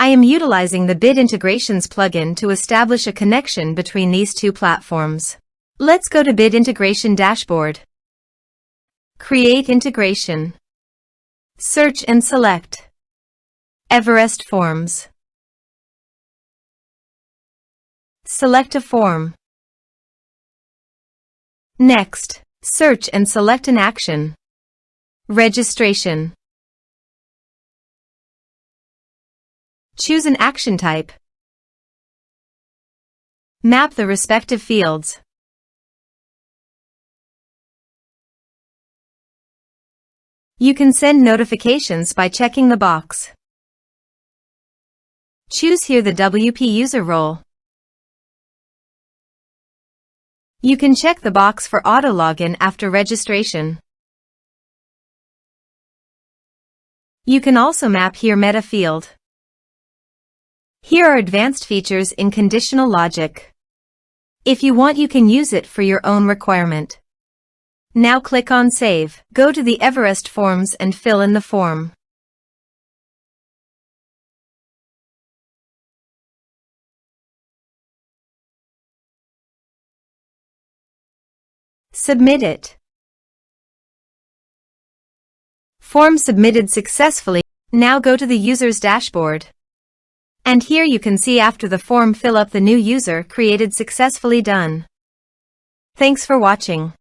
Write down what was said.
I am utilizing the Bid Integrations plugin to establish a connection between these two platforms. Let's go to Bid Integration Dashboard. Create Integration. Search and select Everest Forms. Select a form. Next, search and select an action. Registration. Choose an action type. Map the respective fields. You can send notifications by checking the box. Choose here the WP user role. You can check the box for auto login after registration. You can also map here meta field. Here are advanced features in conditional logic. If you want, you can use it for your own requirement. Now click on Save. Go to the Everest Forms and fill in the form. Submit it. Form submitted successfully. Now go to the user's dashboard. And here you can see after the form fill up the new user created successfully done. Thanks for watching.